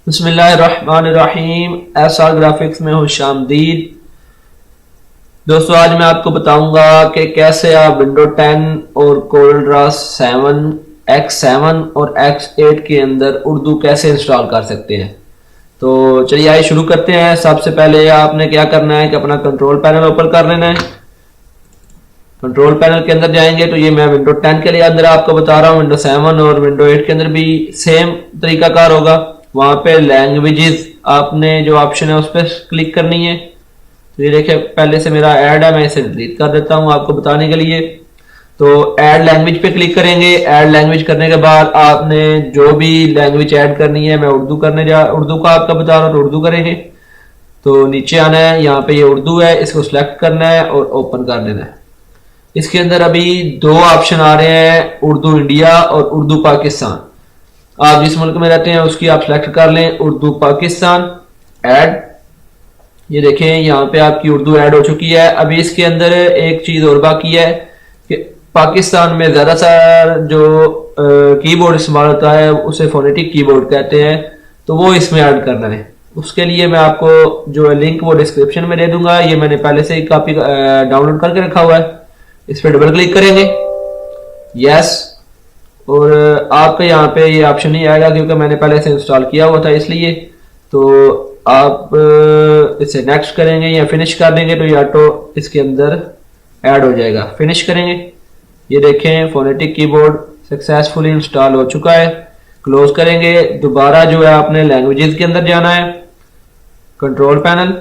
बिस्मिल्लाहिर्रहमानिर्रहीम। SR graphics में खुशामदीद। दोस्तों, आज मैं आपको बताऊंगा कि कैसे आप विंडो 10 और कोरलड्रा 7 X7 और X8 के अंदर उर्दू कैसे इंस्टॉल कर सकते हैं। तो चलिए आइए शुरू करते हैं। सबसे पहले आपने क्या करना है कि अपना कंट्रोल पैनल ओपन कर लेना है। कंट्रोल पैनल के अंदर जाएंगे तो ये मैं विंडो 10 के लिए अंदर आपको बता रहा हूँ। विंडो 7 और विंडो 8 के अंदर भी सेम तरीकाकार होगा। वहां पे लैंग्वेजेस आपने जो ऑप्शन है उस पर क्लिक करनी है। तो ये देखिए पहले से मेरा ऐड है, मैं इसे डिलीट कर देता हूँ आपको बताने के लिए। तो ऐड लैंग्वेज पे क्लिक करेंगे। ऐड लैंग्वेज करने के बाद आपने जो भी लैंग्वेज ऐड करनी है, मैं उर्दू उर्दू का आपका बता रहा हूँ, तो उर्दू करेंगे। तो नीचे आना है, यहाँ पे ये उर्दू है, इसको सिलेक्ट करना है और ओपन कर देना है। इसके अंदर अभी दो ऑप्शन आ रहे हैं, उर्दू इंडिया और उर्दू पाकिस्तान। आप जिस मुल्क में रहते हैं उसकी आप सिलेक्ट कर लें, उर्दू पाकिस्तान ऐड। ये देखें यहाँ पे आपकी उर्दू ऐड हो चुकी है। अभी इसके अंदर एक चीज और बाकी है कि पाकिस्तान में ज्यादातर जो कीबोर्ड इस्तेमाल होता है उसे फोनेटिक कीबोर्ड कहते हैं, तो वो इसमें ऐड करना है। उसके लिए मैं आपको जो लिंक वो डिस्क्रिप्शन में दे दूंगा। ये मैंने पहले से ही काफी डाउनलोड करके रखा हुआ है। इस पर डबल क्लिक करेंगे, यस। और आपका यहाँ पे ये ऑप्शन नहीं आएगा क्योंकि मैंने पहले से इंस्टॉल किया हुआ था, इसलिए। तो आप इसे नेक्स्ट करेंगे या फिनिश कर देंगे तो ये ऑटो इसके अंदर ऐड हो जाएगा। फिनिश करेंगे, ये देखें फोनेटिक कीबोर्ड सक्सेसफुली इंस्टॉल हो चुका है। क्लोज करेंगे। दोबारा जो है आपने लैंग्वेजेस के अंदर जाना है, कंट्रोल पैनल,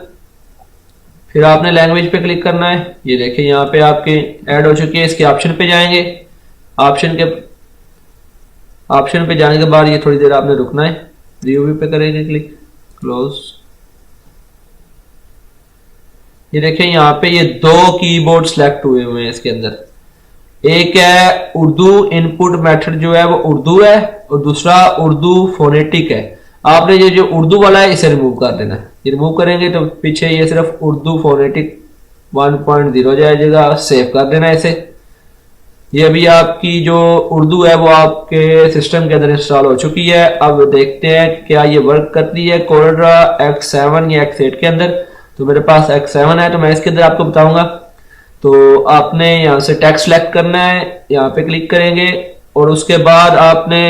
फिर आपने लैंग्वेज पे क्लिक करना है। ये देखें यहाँ पे आपके ऐड हो चुकी है। इसके ऑप्शन पे जाएंगे। ऑप्शन पे जाने के बाद ये थोड़ी देर आपने रुकना है। रिव्यू पे करेंगे क्लिक, क्लोज। ये देखें यहाँ पे ये दो कीबोर्ड सिलेक्ट हुए हैं इसके अंदर। एक है उर्दू इनपुट मेथड जो है वो उर्दू है, और दूसरा उर्दू फोनेटिक है। आपने ये जो उर्दू वाला है इसे रिमूव कर देना है। ये रिमूव करेंगे तो पीछे ये सिर्फ उर्दू फोनेटिक 1.0 जाएगा। सेव कर देना है इसे। ये अभी आपकी जो उर्दू है वो आपके सिस्टम के अंदर इंस्टॉल हो चुकी है। अब देखते हैं क्या ये वर्क करती है कोरलड्रा X7 या X8 के अंदर। तो मेरे पास X7 है तो मैं इसके अंदर आपको बताऊंगा। तो आपने यहाँ से टेक्स्ट सेलेक्ट करना है, यहाँ पे क्लिक करेंगे और उसके बाद आपने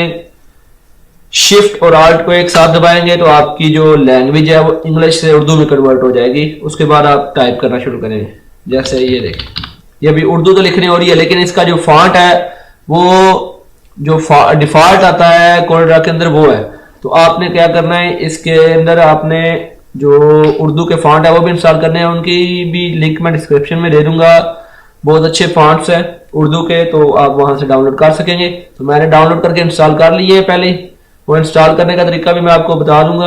शिफ्ट और आल्ट को एक साथ दबाएंगे तो आपकी जो लैंग्वेज है वो इंग्लिश से उर्दू में कन्वर्ट हो जाएगी। उसके बाद आप टाइप करना शुरू करेंगे। जैसे ये देखें, ये अभी उर्दू तो लिखनी हो रही है, लेकिन इसका जो फॉन्ट है वो जो डिफॉल्ट आता है कोरलड्रा के अंदर वो है। तो आपने क्या करना है, इसके अंदर आपने जो उर्दू के फॉन्ट है वो भी इंस्टॉल करने हैं। उनकी भी लिंक मैं डिस्क्रिप्शन में दे दूंगा। बहुत अच्छे फॉन्ट्स हैं उर्दू के, तो आप वहां से डाउनलोड कर सकेंगे। तो मैंने डाउनलोड करके इंस्टॉल कर लिए पहले। वो इंस्टॉल करने का तरीका भी मैं आपको बता दूंगा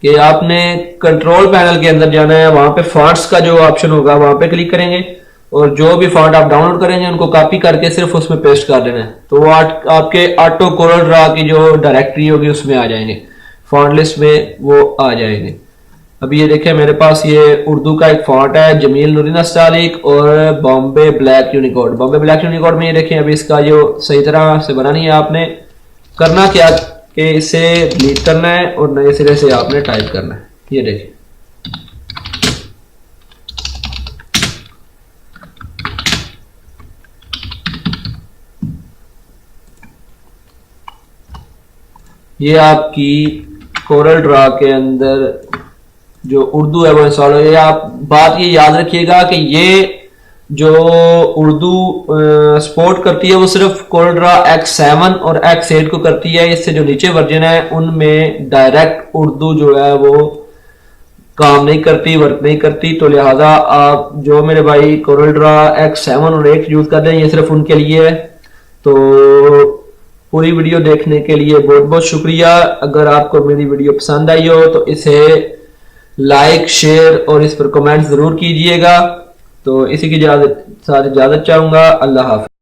कि आपने कंट्रोल पैनल के अंदर जाना है, वहां पे फॉन्ट्स का जो ऑप्शन होगा वहां पे क्लिक करेंगे और जो भी फॉन्ट आप डाउनलोड करेंगे उनको कॉपी करके सिर्फ उसमें पेस्ट कर देना है। तो वो आपके ऑटो कोरलड्रा की जो डायरेक्टरी होगी उसमें आ जाएंगे, फॉन्ट लिस्ट में वो आ जाएंगे। अभी ये देखें मेरे पास ये उर्दू का एक फॉन्ट है, जमील नूरीन अस्तालिक और Bombay black Unicode. Bombay black Unicode में ये देखें अभी इसका जो सही तरह से बना नहीं है। आपने करना क्या कि इसे डिलीट करना है और नए सिरे से आपने टाइप करना है। ये देखिए, ये आपकी कोरलड्रा के अंदर जो उर्दू है वो इंस्टॉल हो गया। आप बात ये याद रखिएगा कि ये जो उर्दू सपोर्ट करती है वो सिर्फ कोरलड्रा X7 और X8 को करती है। इससे जो नीचे वर्जन है उनमें डायरेक्ट उर्दू जो है वो काम नहीं करती, वर्क नहीं करती। तो लिहाजा आप जो मेरे भाई कोरलड्रा X7 और 8 यूज कर रहे हैं ये सिर्फ उनके लिए है। तो पूरी वीडियो देखने के लिए बहुत बहुत शुक्रिया। अगर आपको मेरी वीडियो पसंद आई हो तो इसे लाइक, शेयर और इस पर कमेंट जरूर कीजिएगा। तो इसी की साथ इजाजत चाहूंगा। अल्लाह हाफ़िज़।